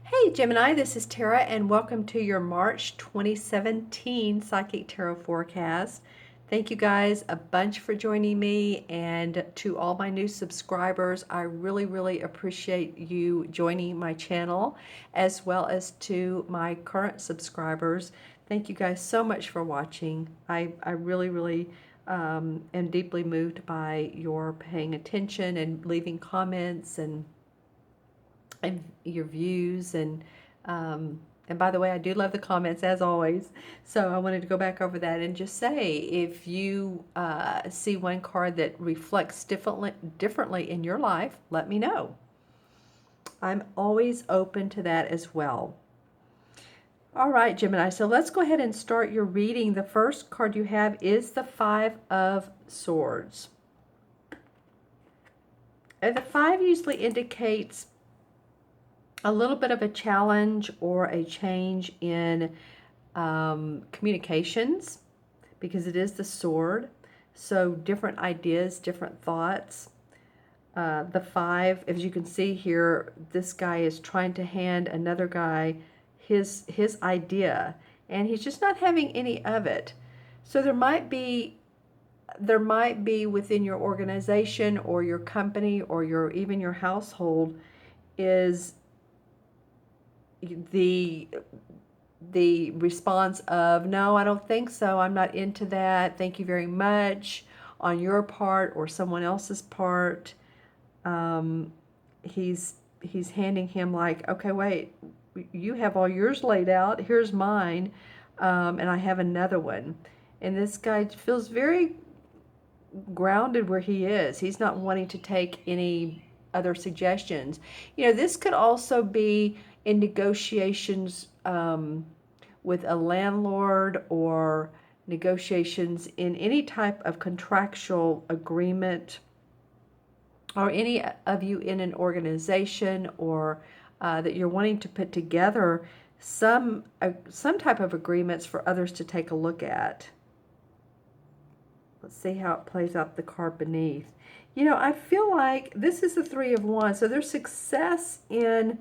Hey Gemini, this is Tara and welcome to your March 2017 Psychic Tarot forecast. Thank you guys a bunch for joining me, and to all my new subscribers, I really appreciate you joining my channel, as well as to my current subscribers. Thank you guys so much for watching. I really am deeply moved by your paying attention and leaving comments and your views and by the way, I do love the comments as always. So I wanted to go back over that and just say, if you see one card that reflects differently in your life, let me know. I'm always open to that as well. All right, Gemini, so let's go ahead and start your reading. The first card you have is the Five of Swords. And the five usually indicates a little bit of a challenge or a change in communications, because it is the sword. So different ideas, different thoughts. The five, as you can see here, this guy is trying to hand another guy his idea, and he's just not having any of it. So there might be within your organization or your company or even your household is the response of, no, I don't think so, I'm not into that, thank you very much, on your part or someone else's part. He's handing him like, okay, wait, you have all yours laid out, here's mine, and I have another one. And this guy feels very grounded where he is. He's not wanting to take any other suggestions. You know, this could also be in negotiations with a landlord, or negotiations in any type of contractual agreement, or any of you in an organization, or that you're wanting to put together some type of agreements for others to take a look at. Let's see how it plays out the card beneath. You know, I feel like this is the Three of Wands, so there's success in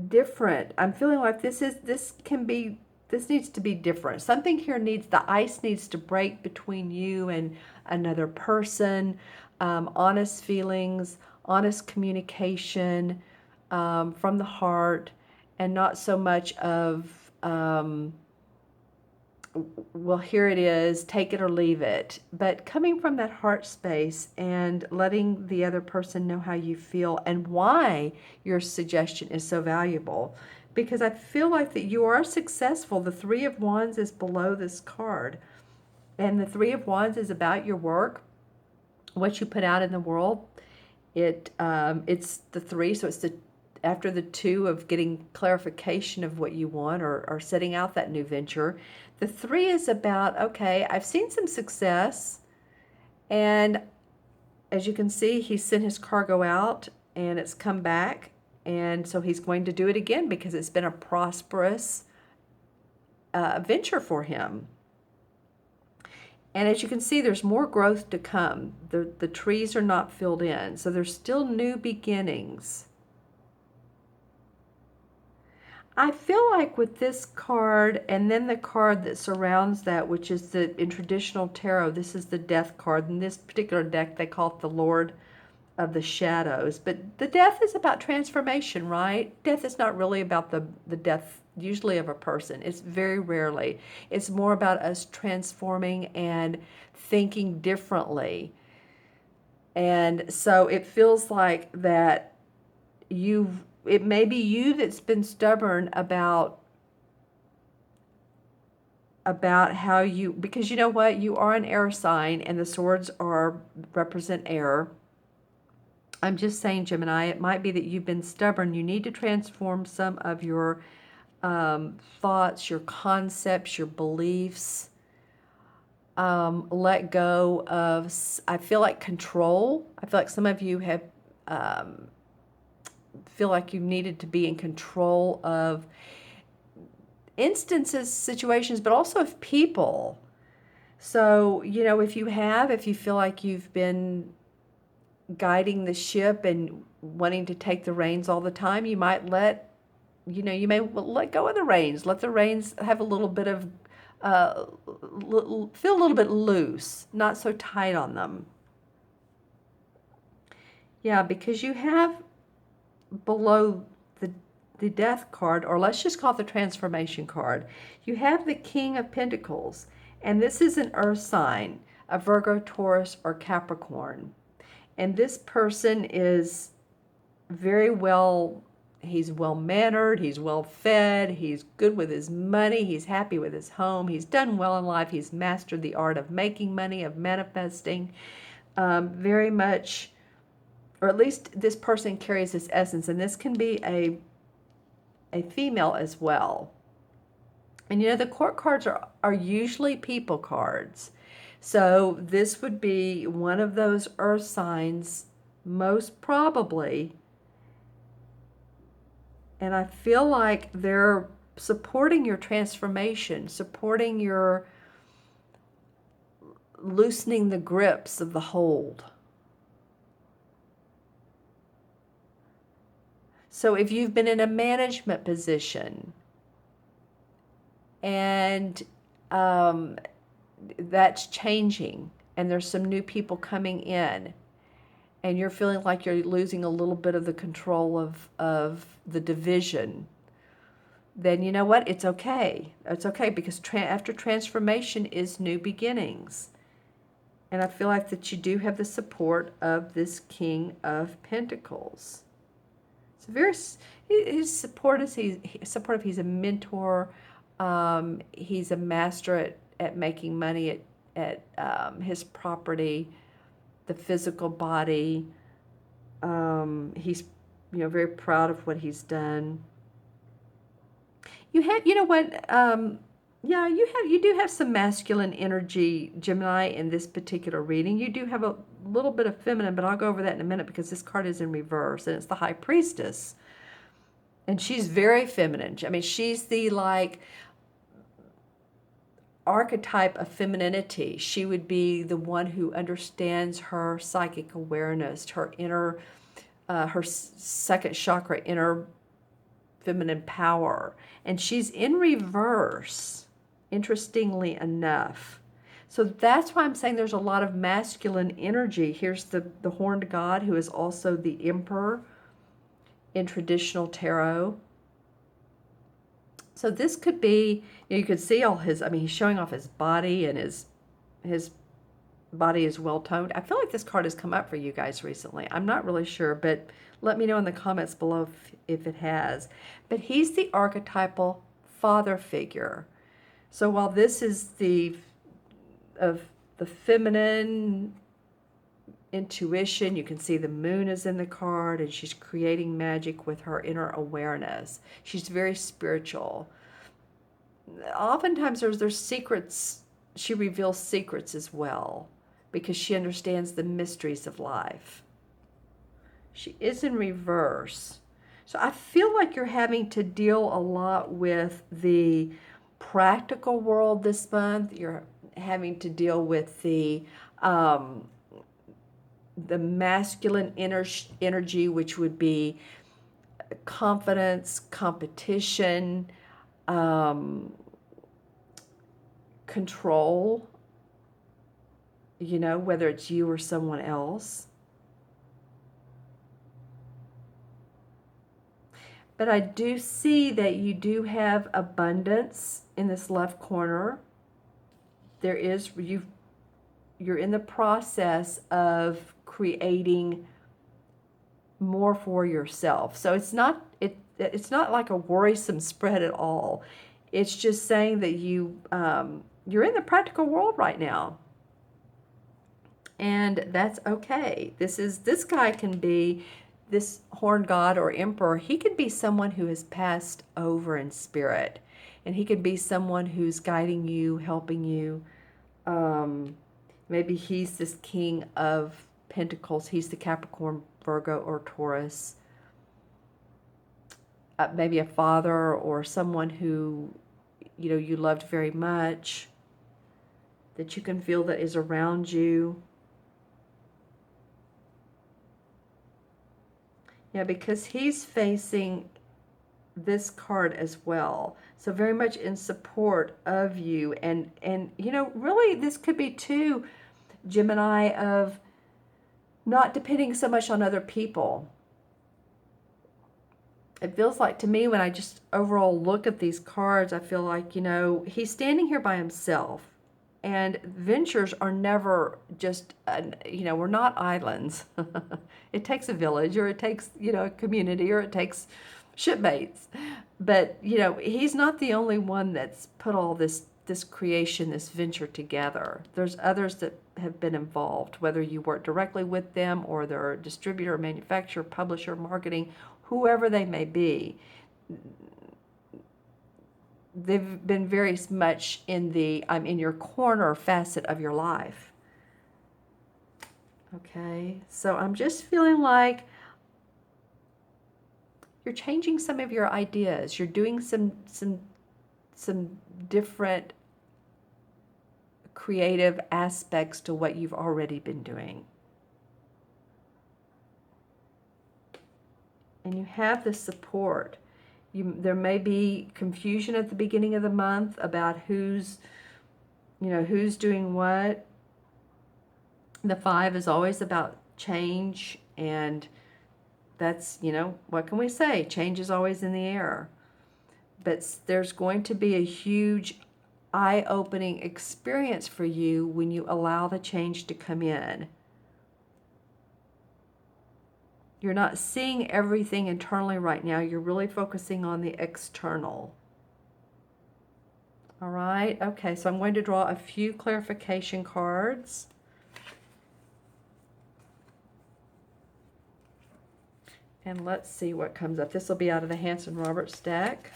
different. I'm feeling like this needs to be different. Something here the ice needs to break between you and another person. Honest feelings, honest communication from the heart, and not so much of well, here it is, take it or leave it. But coming from that heart space and letting the other person know how you feel and why your suggestion is so valuable. Because I feel like that you are successful. The Three of Wands is below this card. And the Three of Wands is about your work, what you put out in the world. It's the three, so it's after the two of getting clarification of what you want, or setting out that new venture. The three is about, okay, I've seen some success, and as you can see, he sent his cargo out and it's come back, and so he's going to do it again because it's been a prosperous venture for him. And as you can see, there's more growth to come. The trees are not filled in, so there's still new beginnings. I feel like with this card, and then the card that surrounds that, which is in traditional tarot, this is the Death card. In this particular deck, they call it the Lord of the Shadows. But the death is about transformation, right? Death is not really about the death usually of a person. It's very rarely. It's more about us transforming and thinking differently. And so it feels like that it may be you that's been stubborn about how you, because you know what, you are an air sign and the swords represent air. I'm just saying, Gemini, it might be that you've been stubborn. You need to transform some of your thoughts, your concepts, your beliefs. Let go of, I feel like, control. I feel like some of you have feel like you needed to be in control of instances, situations, but also of people. So, you know, if you feel like you've been guiding the ship and wanting to take the reins all the time, you might you may let go of the reins. Let the reins have a little bit of, feel a little bit loose, not so tight on them. Yeah, because you have below the death card, or let's just call it the transformation card, you have the King of Pentacles. And this is an earth sign, a Virgo, Taurus, or Capricorn. And this person is very well, he's well-mannered, he's well-fed, he's good with his money, he's happy with his home, he's done well in life, he's mastered the art of making money, of manifesting, very much, or at least this person carries this essence, and this can be a female as well. And the court cards are usually people cards. So this would be one of those earth signs, most probably. And I feel like they're supporting your transformation, supporting your loosening the grips of the hold. So if you've been in a management position and that's changing and there's some new people coming in and you're feeling like you're losing a little bit of the control of the division, then you know what? It's okay. It's okay, because after transformation is new beginnings. And I feel like that you do have the support of this King of Pentacles. He's supportive. He's a mentor. He's a master at making money at his property, the physical body. He's very proud of what he's done. You do have some masculine energy, Gemini, in this particular reading. You do have a little bit of feminine, but I'll go over that in a minute because this card is in reverse, and it's the High Priestess. And she's very feminine. I mean, she's the, archetype of femininity. She would be the one who understands her psychic awareness, her inner, her second chakra, inner feminine power. And she's in reverse, interestingly enough. So that's why I'm saying there's a lot of masculine energy. Here's the horned god, who is also the emperor in traditional tarot. So this could be, you could see all his, he's showing off his body, and his body is well toned. I feel like this card has come up for you guys recently. I'm not really sure, but let me know in the comments below if it has. But he's the archetypal father figure. So while this is the feminine intuition, you can see the moon is in the card, and she's creating magic with her inner awareness. She's very spiritual. Oftentimes there's secrets. She reveals secrets as well, because she understands the mysteries of life. She is in reverse. So I feel like you're having to deal a lot with the practical world this month. You're having to deal with the masculine energy, which would be confidence, competition, control, whether it's you or someone else. But I do see that you do have abundance in this left corner. There is, you're in the process of creating more for yourself. So it's not like a worrisome spread at all. It's just saying that you're in the practical world right now. And that's okay. This guy can be, this horned god or emperor, he could be someone who has passed over in spirit. And he could be someone who's guiding you, helping you. Maybe he's this King of Pentacles. He's the Capricorn, Virgo, or Taurus. Maybe a father or someone who, you loved very much, that you can feel that is around you. Yeah, because he's facing this card as well. So very much in support of you. And you know, really this could be too, Gemini, of not depending so much on other people. It feels like to me when I just overall look at these cards, I feel like, you know, he's standing here by himself. And ventures are never just, you know, we're not islands. It takes a village, or it takes, you know, a community, or it takes shipmates. But, you know, he's not the only one that's put all this creation, this venture together. There's others that have been involved, whether you work directly with them or they're a distributor, manufacturer, publisher, marketing, whoever they may be. They've been very much in the I'm in your corner facet of your life. Okay, so I'm just feeling like you're changing some of your ideas. You're doing some different creative aspects to what you've already been doing. And you have the support. There may be confusion at the beginning of the month about who's doing what. The 5 is always about change, and that's, you know, what can we say? Change is always in the air. But there's going to be a huge eye-opening experience for you when you allow the change to come in. You're not seeing everything internally right now. You're really focusing on the external. All right. Okay, so I'm going to draw a few clarification cards. And let's see what comes up. This will be out of the Hanson Roberts deck.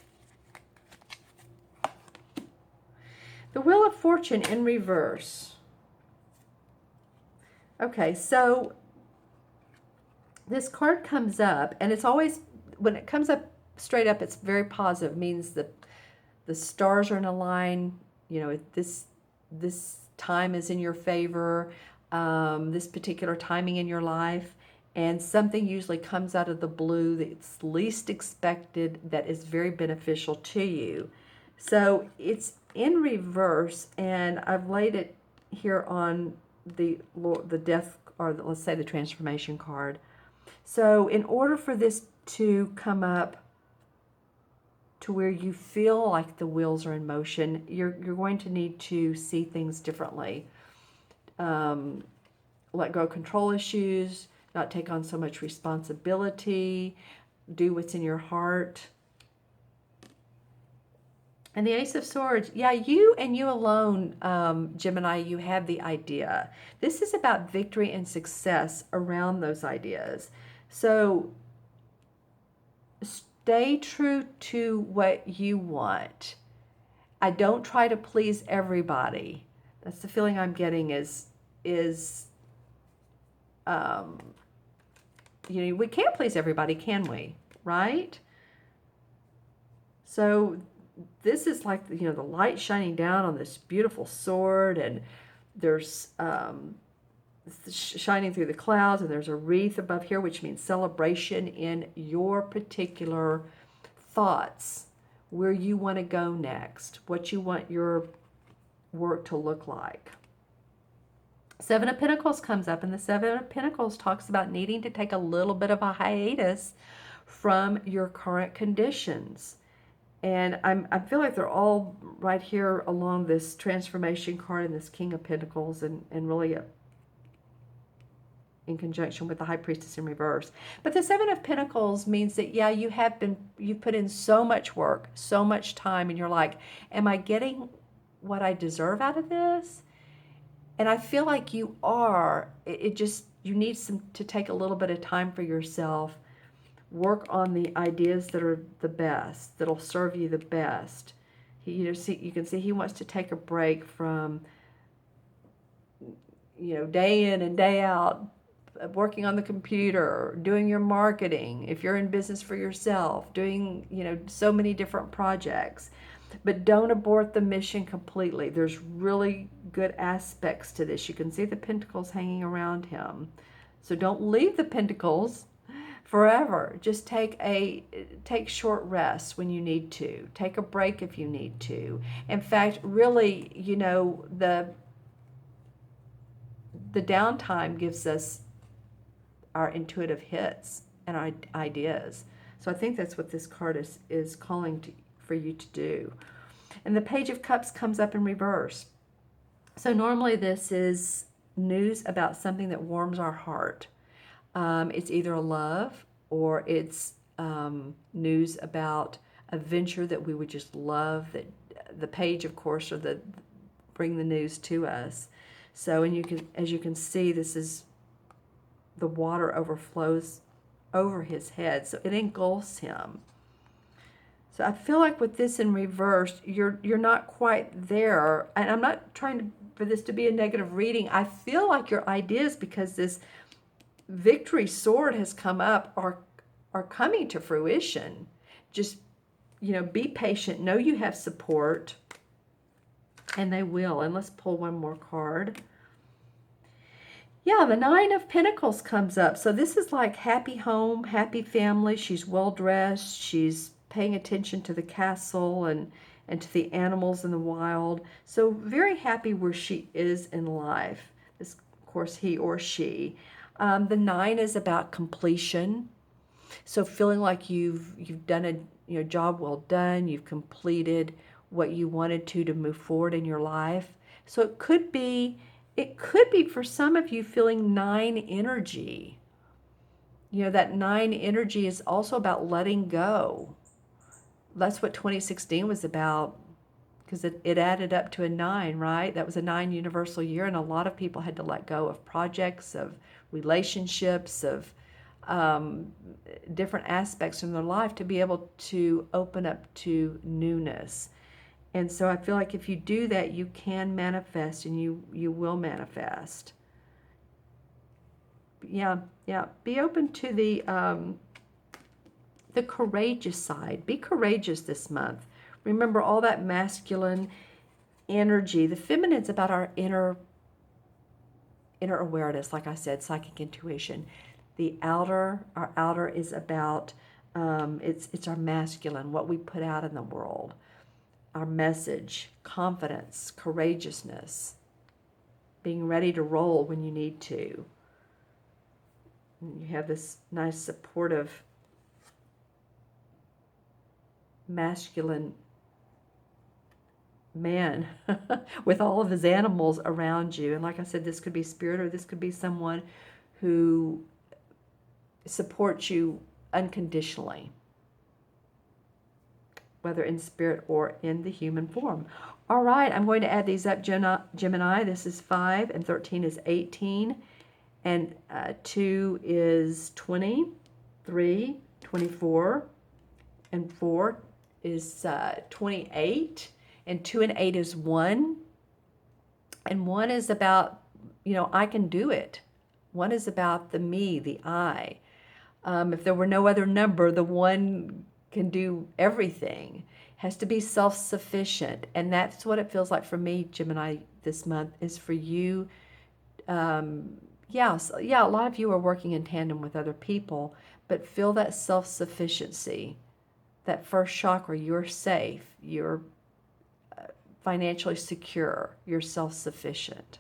The Wheel of Fortune in reverse. Okay, so this card comes up, and it's always, when it comes up straight up, it's very positive. It means that the stars are in a line. You know, this time is in your favor. This particular timing in your life, and something usually comes out of the blue that's least expected, that is very beneficial to you. So it's in reverse, and I've laid it here on the death, or let's say the transformation card. So in order for this to come up to where you feel like the wheels are in motion, you're going to need to see things differently. Let go of control issues, not take on so much responsibility, do what's in your heart. And the Ace of Swords, yeah, you and you alone, Gemini, you have the idea. This is about victory and success around those ideas. So stay true to what you want. I don't try to please everybody. That's the feeling I'm getting is you know, we can't please everybody, can we? Right? So this is like, you know, the light shining down on this beautiful sword, and there's shining through the clouds, and there's a wreath above here, which means celebration in your particular thoughts, where you want to go next, what you want your work to look like. 7 of Pentacles comes up, and the 7 of Pentacles talks about needing to take a little bit of a hiatus from your current conditions. And I feel like they're all right here along this transformation card and this King of Pentacles, and really in conjunction with the High Priestess in reverse. But the 7 of Pentacles means that, yeah, you've put in so much work, so much time, and you're like, am I getting what I deserve out of this? And I feel like you are. It just, you need to take a little bit of time for yourself, work on the ideas that are the best, that'll serve you the best. You can see he wants to take a break from, you know, day in and day out, working on the computer, doing your marketing, if you're in business for yourself, doing, you know, so many different projects. But don't abort the mission completely. There's really good aspects to this. You can see the pentacles hanging around him. So don't leave the pentacles forever. Just take short rests when you need to. Take a break if you need to. In fact, really, the downtime gives us our intuitive hits and our ideas. So I think that's what this card is calling for you to do. And the Page of Cups comes up in reverse. So normally this is news about something that warms our heart. It's either a love or it's news about a venture that we would just love. That the page, of course, are the bring the news to us. So, and as you can see, this is the water overflows over his head, so it engulfs him. So I feel like with this in reverse, you're not quite there, and I'm not trying for this to be a negative reading. I feel like your ideas, because this victory sword has come up, are coming to fruition. Just be patient. Know you have support, and they will. And let's pull one more card. Yeah, the Nine of Pentacles comes up. So this is like happy home, happy family. She's well dressed. She's paying attention to the castle and to the animals in the wild. So very happy where she is in life. This, of course, he or she. The 9 is about completion. So feeling like you've done a job well done. You've completed what you wanted to move forward in your life. So it could be for some of you feeling 9 energy. That 9 energy is also about letting go. That's what 2016 was about, because it added up to a 9, right? That was a 9 universal year, and a lot of people had to let go of projects, of relationships, of different aspects in their life to be able to open up to newness. And so I feel like if you do that, you can manifest, and you will manifest. Yeah. Be open to the courageous side. Be courageous this month. Remember all that masculine energy. The feminine's about our inner awareness, like I said, psychic intuition. Our outer is about it's our masculine, what we put out in the world. Our message, confidence, courageousness, being ready to roll when you need to. And you have this nice supportive masculine man with all of his animals around you. And like I said, this could be spirit, or this could be someone who supports you unconditionally, whether in spirit or in the human form. All right, I'm going to add these up, Gemini. This is 5, and 13 is 18, and 2 is 20, 3, 24, and 4 is 28, and 2 and 8 is 1, and 1 is about, I can do it. 1 is about the me, the I. If there were no other number, the 1 can do everything. Has to be self-sufficient, and that's what it feels like for me, Gemini, this month is for you. A lot of you are working in tandem with other people, but feel that self-sufficiency, that first chakra. You're safe, you're financially secure, you're self-sufficient.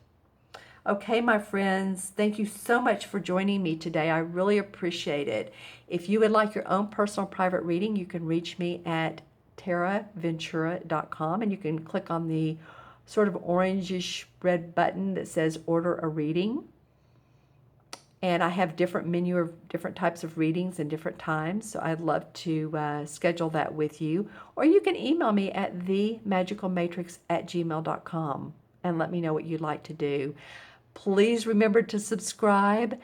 Okay, my friends, thank you so much for joining me today. I really appreciate it. If you would like your own personal private reading, you can reach me at taraventura.com, and you can click on the sort of orangish red button that says order a reading. And I have different menu of different types of readings and different times, so I'd love to schedule that with you. Or you can email me at themagicalmatrix@gmail.com and let me know what you'd like to do. Please remember to subscribe.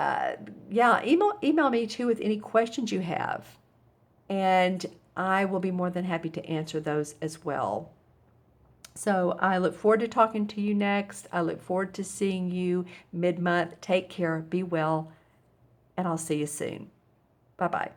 Email me too with any questions you have, and I will be more than happy to answer those as well. So I look forward to talking to you next. I look forward to seeing you mid-month. Take care, be well, and I'll see you soon. Bye-bye.